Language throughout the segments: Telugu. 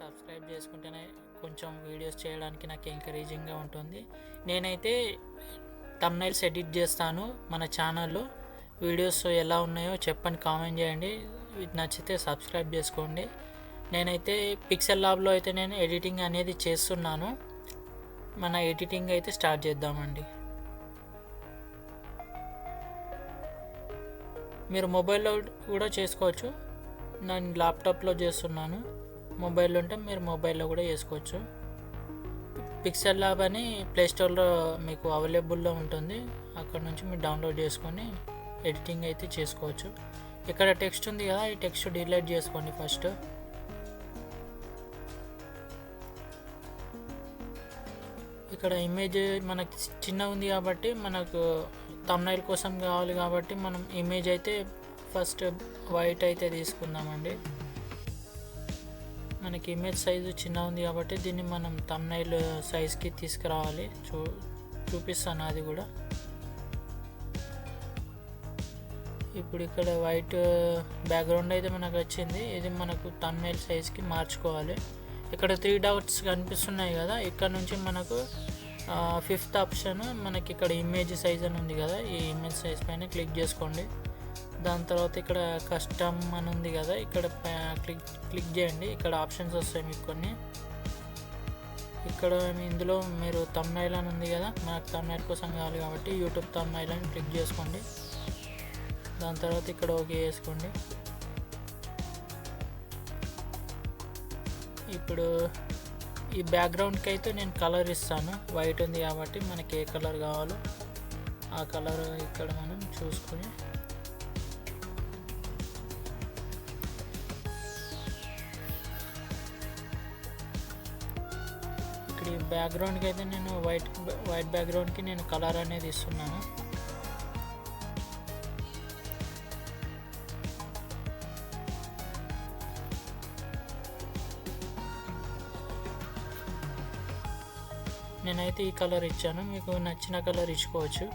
సబ్స్క్రైబ్ చేసుకుంటేనే కొంచెం వీడియోస్ చేయడానికి నాకు ఎంకరేజింగ్గా ఉంటుంది. నేనైతే థంబ్నైల్స్ ఎడిట్ చేస్తాను మన ఛానల్లో. వీడియోస్ ఎలా ఉన్నాయో చెప్పండి, కామెంట్ చేయండి. నచ్చితే సబ్స్క్రైబ్ చేసుకోండి. నేనైతే పిక్సెల్ ల్యాబ్లో అయితే నేను ఎడిటింగ్ అనేది చేస్తున్నాను. మన ఎడిటింగ్ అయితే స్టార్ట్ చేద్దామండి. మీరు మొబైల్లో కూడా చేసుకోవచ్చు. నేను ల్యాప్టాప్లో చేస్తున్నాను. మొబైల్లో ఉంటే మీరు మొబైల్లో కూడా చేసుకోవచ్చు. పిక్సెల్ ల్యాబ్ అని ప్లేస్టోర్లో మీకు అవైలబుల్లో ఉంటుంది. అక్కడ నుంచి మీరు డౌన్లోడ్ చేసుకొని ఎడిటింగ్ అయితే చేసుకోవచ్చు. ఇక్కడ టెక్స్ట్ ఉంది కదా, ఈ టెక్స్ట్ డిలీట్ చేసుకోండి ఫస్ట్. ఇక్కడ ఇమేజ్ మనకి చిన్న ఉంది కాబట్టి మనకు థంబ్నైల్ కోసం కావాలి కాబట్టి మనం ఇమేజ్ అయితే ఫస్ట్ వైట్ అయితే తీసుకుందామండి. మనకి ఇమేజ్ సైజు చిన్న ఉంది కాబట్టి దీన్ని మనం థంబ్నైల్ సైజ్కి తీసుకురావాలి. చూపిస్తాను అది కూడా. ఇప్పుడు ఇక్కడ వైట్ బ్యాక్గ్రౌండ్ అయితే మనకు వచ్చింది. ఇది మనకు థంబ్నైల్ సైజ్కి మార్చుకోవాలి. ఇక్కడ 3 డాట్స్ కనిపిస్తున్నాయి కదా, ఇక్కడ నుంచి మనకు 5th ఆప్షన్ మనకి ఇక్కడ ఇమేజ్ సైజ్ అని ఉంది కదా, ఈ ఇమేజ్ సైజ్ పైన క్లిక్ చేసుకోండి. దాని తర్వాత ఇక్కడ కస్టమ్ అని ఉంది కదా, ఇక్కడ క్లిక్ చేయండి. ఇక్కడ ఆప్షన్స్ వస్తాయి మీకు కొన్ని. ఇక్కడ ఇందులో మీరు థంబ్నైల్ అని ఉంది కదా, మనకు థంబ్నైల్ కోసం కావాలి కాబట్టి యూట్యూబ్ థంబ్నైల్ అని క్లిక్ చేసుకోండి. దాని తర్వాత ఇక్కడ ఓకే చేసుకోండి. ఇప్పుడు ఈ బ్యాక్గ్రౌండ్కి అయితే నేను కలర్ ఇస్తాను. వైట్ ఉంది కాబట్టి మనకి ఏ కలర్ కావాలో ఆ కలర్ ఇక్కడ మనం చూసుకొని ఇక్కడ ఈ బ్యాక్గ్రౌండ్కి అయితే నేను వైట్ బ్యాక్గ్రౌండ్కి నేను కలర్ అనేది ఇస్తున్నాను. నేనైతే ఈ కలర్ ఇచ్చాను, మీకు నచ్చిన కలర్ ఇచ్చుకోవచ్చు.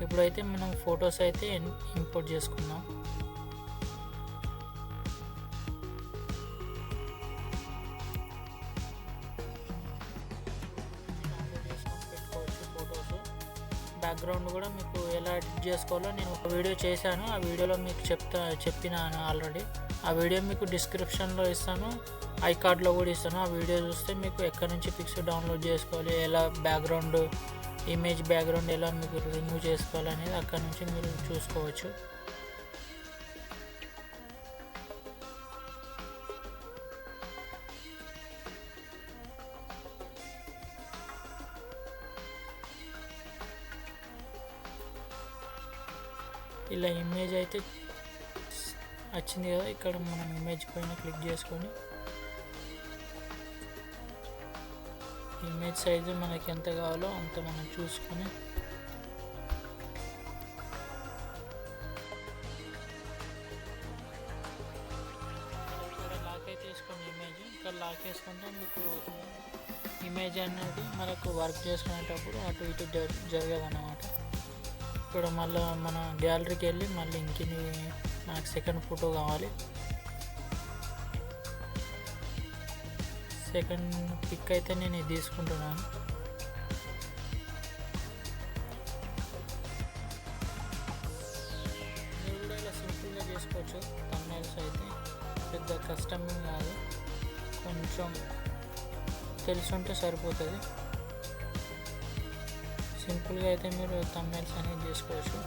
ఇప్పుడైతే మనం ఫొటోస్ అయితే ఇంపోర్ట్ చేసుకుందాం. పెట్టుకోవచ్చు ఫొటోస్. బ్యాక్గ్రౌండ్ కూడా మీకు ఎలా ఎడిట్ చేసుకోవాలో నేను ఒక వీడియో చేశాను. ఆ వీడియోలో మీకు చెప్పినాను ఆల్రెడీ. ఆ వీడియో మీకు డిస్క్రిప్షన్లో ఇస్తాను, ఐకార్డ్లో కూడా ఇస్తాను. ఆ వీడియో చూస్తే మీకు ఎక్కడి నుంచి పిక్స్ డౌన్లోడ్ చేసుకోవాలి, ఎలా బ్యాక్గ్రౌండ్ ఇమేజ్ బ్యాక్గ్రౌండ్ ఎలా మీకు రిమూవ్ చేసుకోవాలి అనేది అక్కడ నుంచి మీరు చూసుకోవచ్చు. ఇలా ఇమేజ్ అయితే వచ్చింది కదా, ఇక్కడ మనం ఇమేజ్ పైన క్లిక్ చేసుకొని ఇమేజ్ సైజు మనకి ఎంత కావాలో అంత మనం చూసుకొని ఇక్కడ లాక్ అయితే వేసుకోండి. ఇమేజ్ ఇక్కడ లాక్ వేసుకుంటే మీకు ఇమేజ్ అనేది మనకు వర్క్ చేసుకునేటప్పుడు అటు ఇటు జరగదన్నమాట. ఇక్కడ మళ్ళీ మన గ్యాలరీకి వెళ్ళి మళ్ళీ ఇంకిని నాకు సెకండ్ ఫోటో కావాలి. సెకండ్ పిక్ అయితే నేను ఇది తీసుకుంటున్నాను. మీరు కూడా ఇలా సింపుల్గా చేసుకోవచ్చు. థంబ్నైల్స్ అయితే పెద్ద కష్టం కాదు, కొంచెం తెలుసుంటే సరిపోతుంది. సింపుల్గా అయితే మీరు థంబ్నైల్స్ అనేది చేసుకోవచ్చు.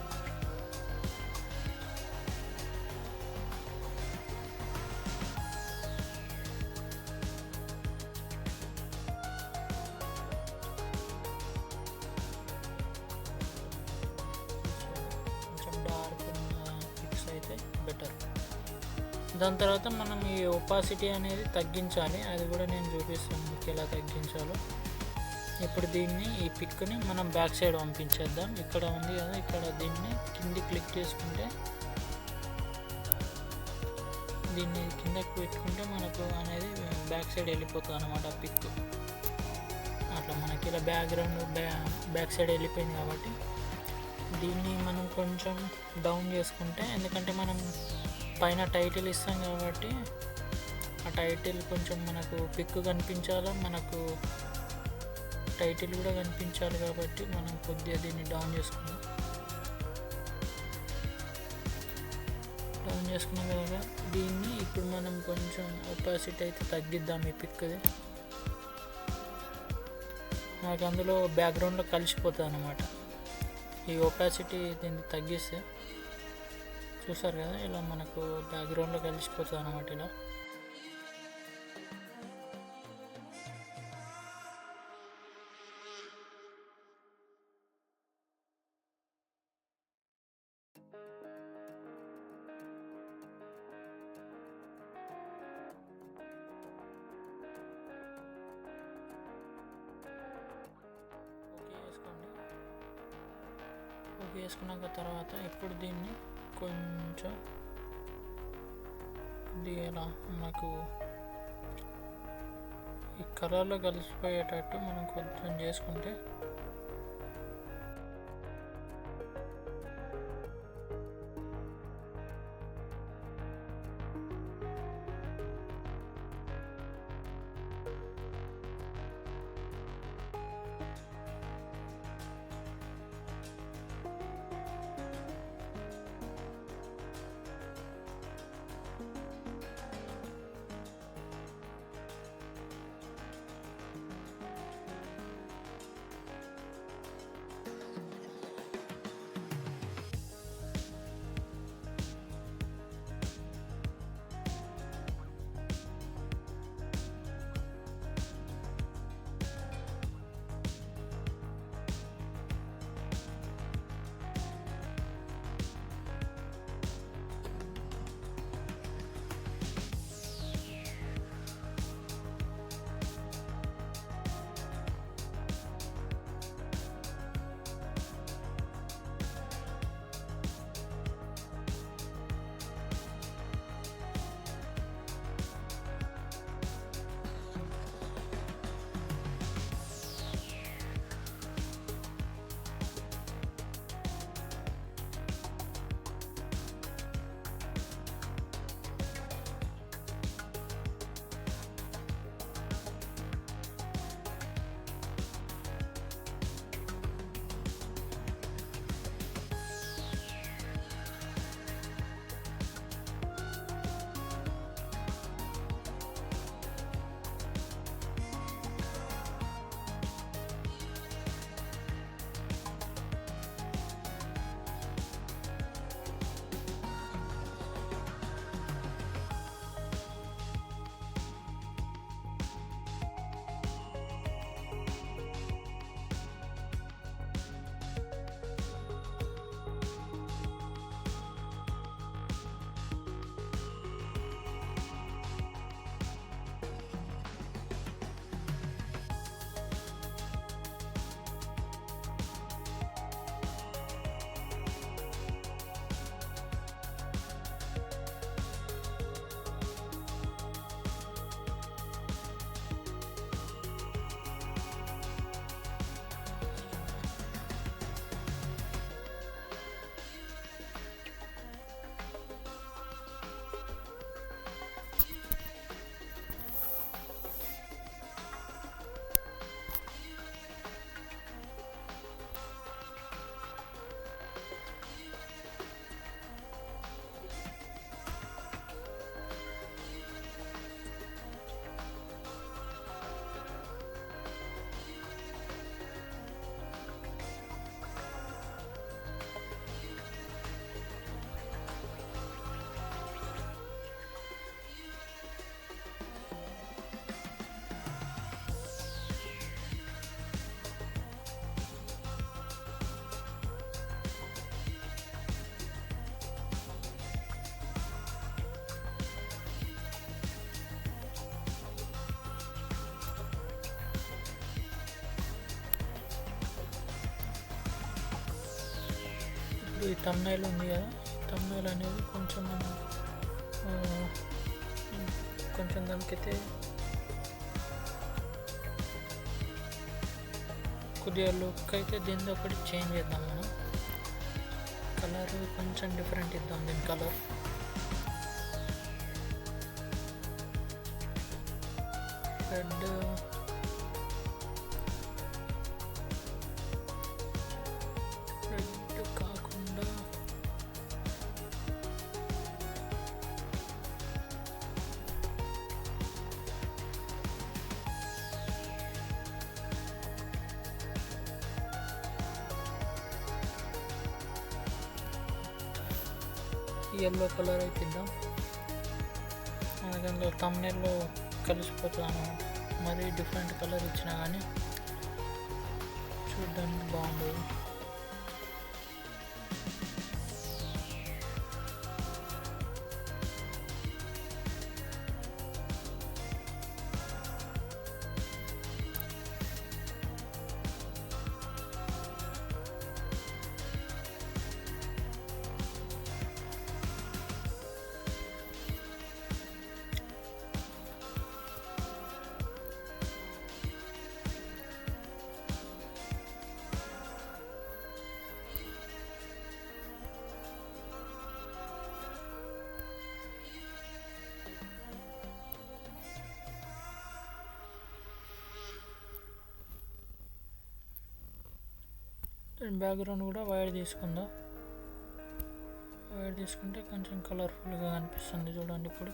బెటర్. దాని తర్వాత మనం ఈ ఒపాసిటీ అనేది తగ్గించాలి. అది కూడా నేను చూపిస్తాను మీకు ఎలా తగ్గించాలో. ఇప్పుడు దీన్ని ఈ పిక్ని మనం బ్యాక్ సైడ్ పంపించేద్దాం. ఇక్కడ ఉంది కదా, ఇక్కడ దీన్ని కింది క్లిక్ చేసుకుంటే దీన్ని కిందకి పెట్టుకుంటే మనకు అనేది బ్యాక్ సైడ్ వెళ్ళిపోతుంది అన్నమాట పిక్. అట్లా మనకి ఇలా బ్యాక్ సైడ్ వెళ్ళిపోయింది కాబట్టి దీన్ని మనం కొంచెం డౌన్ చేసుకుంటే, ఎందుకంటే మనం పైన టైటిల్ ఇస్తాం కాబట్టి ఆ టైటిల్ కొంచెం మనకు పిక్ కనిపించాలా, మనకు టైటిల్ కూడా కనిపించాలి కాబట్టి మనం కొద్దిగా దీన్ని డౌన్ చేసుకున్నాం కదా. దీన్ని ఇప్పుడు మనం కొంచెం ఒపాసిటీ అయితే తగ్గిద్దాం ఈ పిక్ది. నాకు అందులో బ్యాక్గ్రౌండ్లో కలిసిపోతుంది అన్నమాట. ఈ ఒపాసిటీ దీన్ని తగ్గిస్తే చూసారు కదా, ఇలా మనకు బ్యాక్గ్రౌండ్లో కలిసిపోతుంది అన్నమాట. ఇలా వేసుకున్నాక తర్వాత ఇప్పుడు దీన్ని కొంచెం ఇలా మనకు ఈ కలర్లో కలిసిపోయేటట్టు మనం కొంచెం చేసుకుంటే ఈ thumbnail ఉంది కదా, thumbnail అనేది కొంచెం మనం కొంచెం దానికైతే కొద్దిగా లుక్ అయితే దీన్ని ఒకటి చేంజ్ చేద్దాం. మనం కలర్ కొంచెం డిఫరెంట్ ఇద్దాం దీని కలర్. రెడ్ కాకుండా ఎల్లో కలర్ అయితే ఇద్దాం. అందులో తమ్నెల్లో కలిసిపోతుంది అన్నమాట. మరీ డిఫరెంట్ కలర్ ఇచ్చినా కానీ చూడడానికి బాగుండదు. బ్యాక్గ్రౌండ్ కూడా వైట్ తీసుకుందాం. వైట్ తీసుకుంటే కొంచెం కలర్ఫుల్గా అనిపిస్తుంది చూడండి. ఇప్పుడు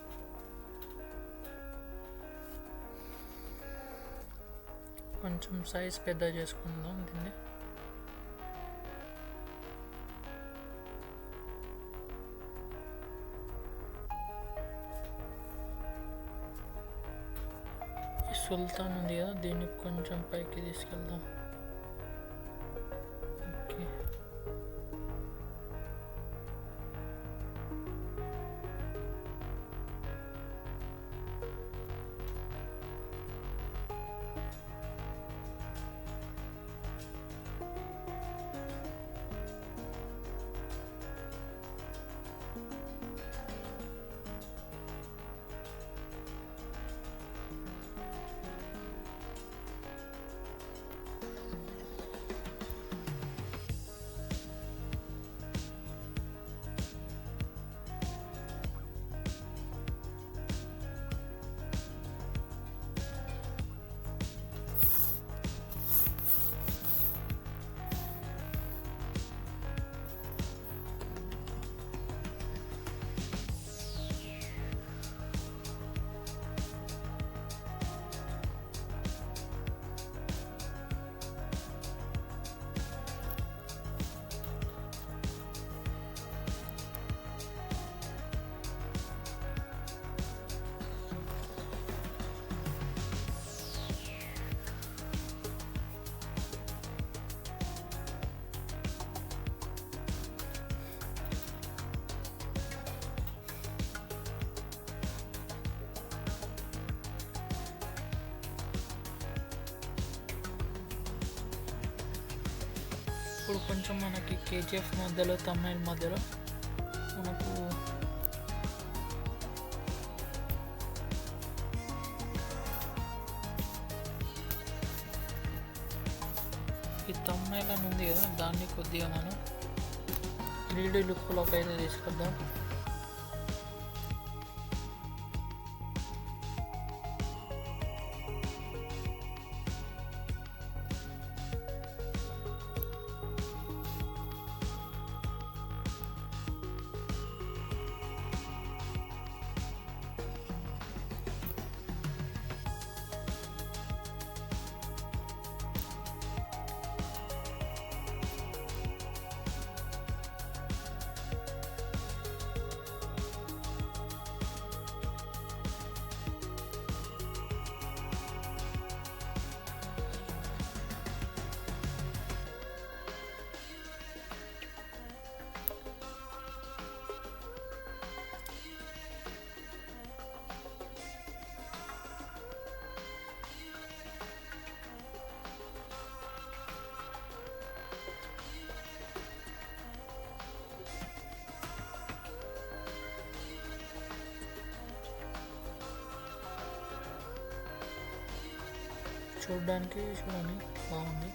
కొంచెం సైజ్ పెద్ద చేసుకుందాం దీన్ని. సుల్తాన్ ఉంది కదా, దీన్ని కొంచెం పైకి తీసుకెళ్దాం. ఇప్పుడు కొంచెం మనకి కేజీఎఫ్ మధ్యలో తమిళ మధ్యలో మనకు ఈ తమిళ ఉంది కదా, దాన్ని కొద్దిగా మనం 3D లుక్లోకి అయితే తీసుకొద్దాం. చూడడానికి చూడండి బాగుంది.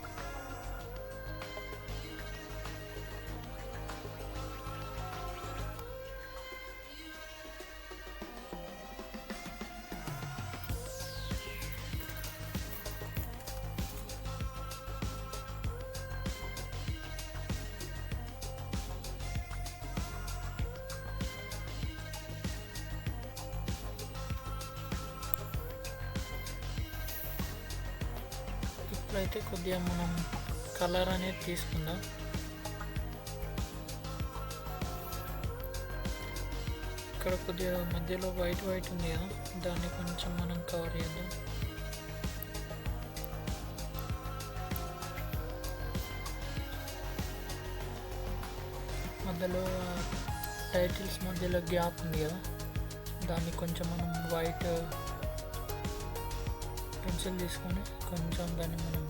ఇప్పుడైతే కొద్దిగా మనం కలర్ అనేది తీసుకుందాం. ఇక్కడ కొద్దిగా మధ్యలో వైట్ ఉంది కదా, దాన్ని కొంచెం మనం కవర్ చేద్దాం. మధ్యలో టైటిల్స్ మధ్యలో గ్యాప్ ఉంది కదా, దాన్ని కొంచెం మనం వైట్ పెన్సిల్ తీసుకొని కొంచెం దాన్ని మనం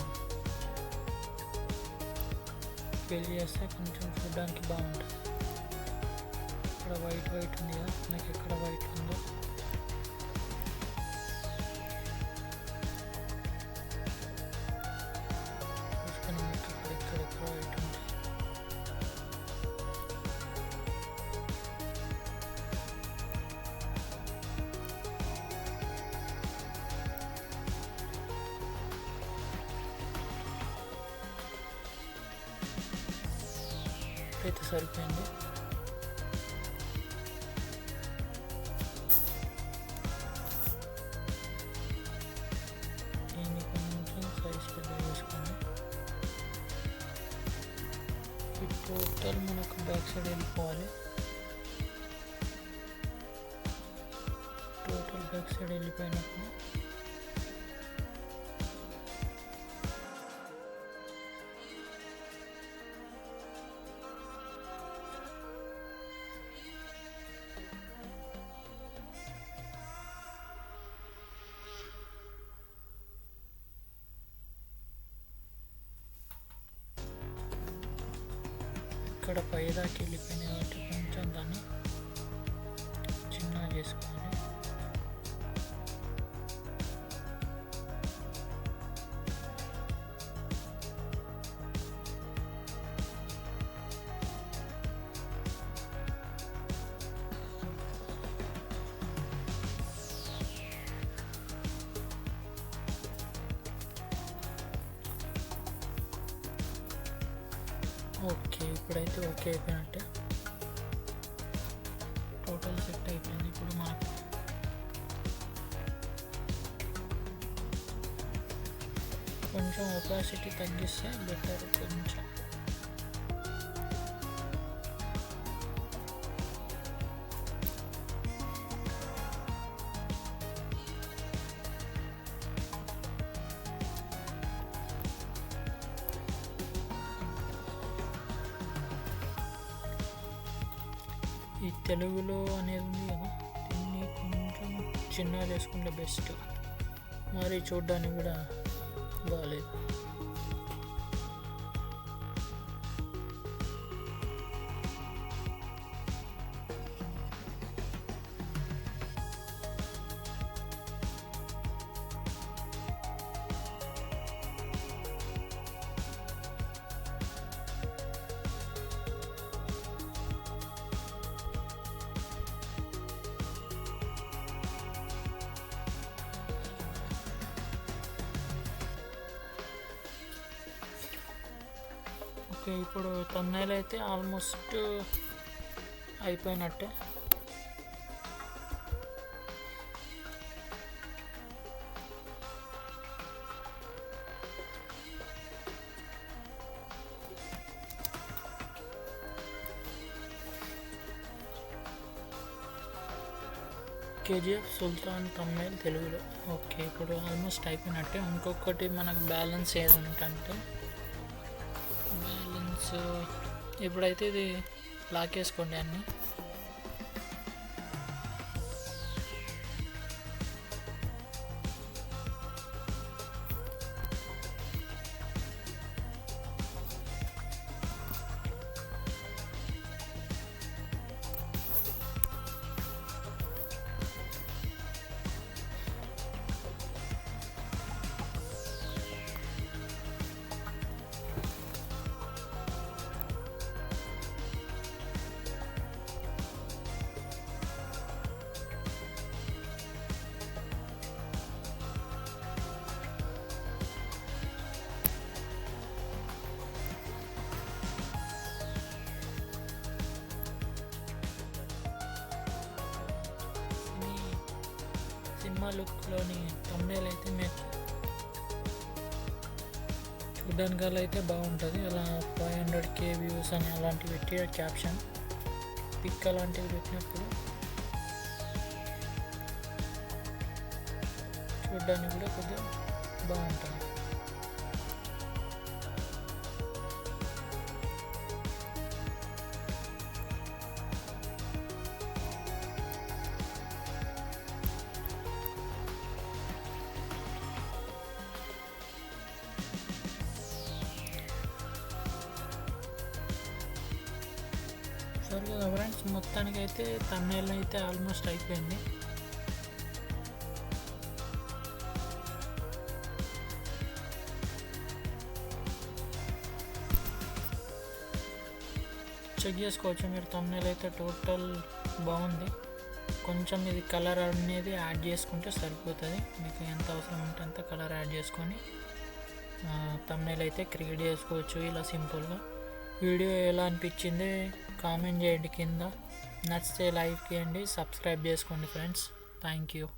ఫిల్ చేస్తే కొంచెం చూడడానికి బాగుంటుంది. ఇక్కడ వైట్ ఉంది కదా, నాకు ఎక్కడ వైట్ ఉందో చూసుకొని ఎక్కడ వైట్ ఉంది. అయితే సరిపోయింది. దీన్ని కొంచెం సైజ్ పెద్ద వేసుకొని ఈ టోటల్ మనకు బ్యాక్ సైడ్ వెళ్ళిపోవాలి. టోటల్ బ్యాక్ సైడ్ వెళ్ళిపోయినప్పుడు ఇక్కడ పైదాకి వెళ్ళిపోయినాయి కాబట్టి కొంచెం దాన్ని చిన్నగా చేసుకోవాలి. ఓకే, ఇప్పుడైతే ఓకే అయిపోయినట్టే, టోటల్ సెట్ అయిపోయింది. ఇప్పుడు మనకు కొంచెం ఒపాసిటీ తగ్గిస్తే బెటర్. కొంచెం ఈ తెలుగులో అనేది ఉంది కదా, దీన్ని కొంచెం చిన్నగా చేసుకుంటే బెస్ట్. మరి చూడడానికి కూడా బాగాలేదు. ఓకే, ఇప్పుడు థంబ్నెయిల్ అయితే ఆల్మోస్ట్ అయిపోయినట్టే. కేజీఎఫ్ సుల్తాన్ థంబ్నెయిల్ తెలుగులో. ఓకే, ఇప్పుడు ఆల్మోస్ట్ అయిపోయినట్టే. ఇంకొకటి మనకు బ్యాలెన్స్ ఏది ఉంటుందంటే బ్యాలెన్స్ ఇప్పుడైతే ఇది లాక్ వేసుకోండి అన్నీ. సినిమా లుక్లోని థంబ్నెయిల్ అయితే మీకు చూడడానికి అలా అయితే బాగుంటుంది. అలా 500K వ్యూస్ అని అలాంటివి పెట్టి క్యాప్షన్ పిక్ అలాంటివి పెట్టినప్పుడు చూడడానికి కూడా కొద్దిగా బాగుంటుంది. సరే కదా ఫ్రెండ్స్, మొత్తానికి అయితే thumbnail అయితే ఆల్మోస్ట్ అయిపోయింది. చెక్ చేసుకోవచ్చు మీరు, thumbnail అయితే టోటల్ బాగుంది. కొంచెం ఇది కలర్ అనేది యాడ్ చేసుకుంటే సరిపోతుంది. మీకు ఎంత అవసరం ఉంటే అంత కలర్ యాడ్ చేసుకొని thumbnail అయితే క్రియేట్ చేసుకోవచ్చు ఇలా సింపుల్గా. వీడియో ఎలా అనిపించింది కామెంట్ చేయండి కింద. నచ్చితే లైక్ చేయండి, సబ్స్క్రైబ్ చేసుకోండి ఫ్రెండ్స్. Thank you.